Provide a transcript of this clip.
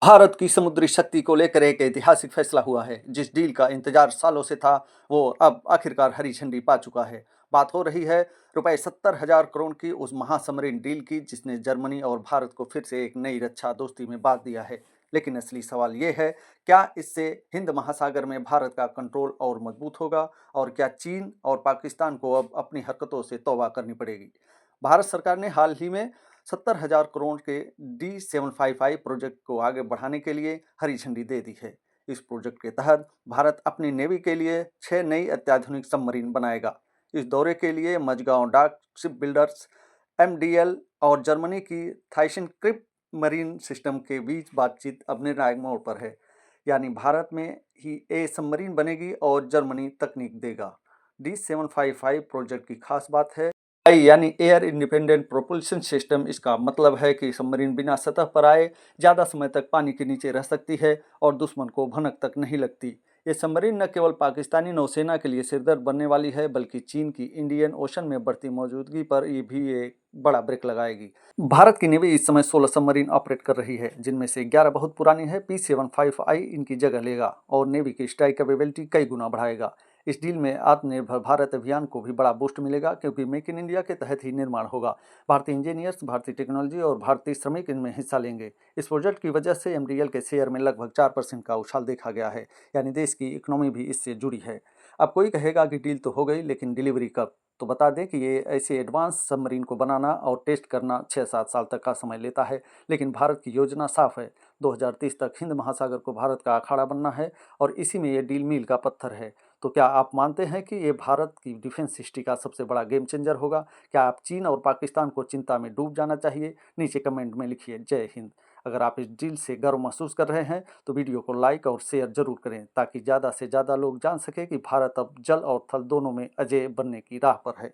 भारत की समुद्री शक्ति को लेकर एक ऐतिहासिक फैसला हुआ है। जिस डील का इंतजार सालों से था, वो अब आखिरकार हरी झंडी पा चुका है। बात हो रही है रुपए 70,000 करोड़ की उस महासमरीन डील की, जिसने जर्मनी और भारत को फिर से एक नई रक्षा दोस्ती में बांध दिया है। लेकिन असली सवाल ये है, क्या इससे हिंद महासागर में भारत का कंट्रोल और मजबूत होगा, और क्या चीन और पाकिस्तान को अब अपनी हरकतों से तौबा करनी पड़ेगी। भारत सरकार ने हाल ही में 70,000 करोड़ के D755 प्रोजेक्ट को आगे बढ़ाने के लिए हरी झंडी दे दी है। इस प्रोजेक्ट के तहत भारत अपनी नेवी के लिए 6 नई अत्याधुनिक सबमरीन बनाएगा। इस दौरे के लिए मझगांव डाक शिप बिल्डर्स, MDL और जर्मनी की थाइशन-क्रिप मरीन सिस्टम के बीच बातचीत अब निर्णायक मोड़ पर है। यानी भारत में ही ए सबमरीन बनेगी और जर्मनी तकनीक देगा। D755 प्रोजेक्ट की खास बात है यानी एयर इंडिपेंडेंट प्रोपल्शन सिस्टम। इसका मतलब है कि सबमरीन बिना सतह पर आए ज़्यादा समय तक पानी के नीचे रह सकती है और दुश्मन को भनक तक नहीं लगती। ये सबमरीन न केवल पाकिस्तानी नौसेना के लिए सिरदर्द बनने वाली है, बल्कि चीन की इंडियन ओशन में बढ़ती मौजूदगी पर ये भी एक बड़ा ब्रेक लगाएगी। भारत की नेवी इस समय 16 सबमरीन ऑपरेट कर रही है, जिनमें से 11 बहुत पुरानी है। P755 इनकी जगह लेगा और नेवी की स्ट्राइक कैपेबिलिटी कई गुना बढ़ाएगा। इस डील में आत्मनिर्भर भारत अभियान को भी बड़ा बूस्ट मिलेगा, क्योंकि मेक इन इंडिया के तहत ही निर्माण होगा। भारतीय इंजीनियर्स, भारतीय टेक्नोलॉजी और भारतीय श्रमिक इनमें हिस्सा लेंगे। इस प्रोजेक्ट की वजह से MDL के शेयर में लगभग 4% का उछाल देखा गया है, यानी देश की इकोनॉमी भी इससे जुड़ी है। अब कोई कहेगा कि डील तो हो गई, लेकिन डिलीवरी कब? तो बता दें कि ये ऐसे एडवांस सबमरीन को बनाना और टेस्ट करना 6-7 साल तक का समय लेता है। लेकिन भारत की योजना साफ है, 2030 तक हिंद महासागर को भारत का अखाड़ा बनना है, और इसी में ये डील मील का पत्थर है। तो क्या आप मानते हैं कि ये भारत की डिफेंस हिस्ट्री का सबसे बड़ा गेम चेंजर होगा? क्या आप चीन और पाकिस्तान को चिंता में डूब जाना चाहिए? नीचे कमेंट में लिखिए जय हिंद। अगर आप इस डील से गर्व महसूस कर रहे हैं तो वीडियो को लाइक और शेयर जरूर करें, ताकि ज़्यादा से ज़्यादा लोग जान सकें कि भारत अब जल और थल दोनों में अजेय बनने की राह पर है।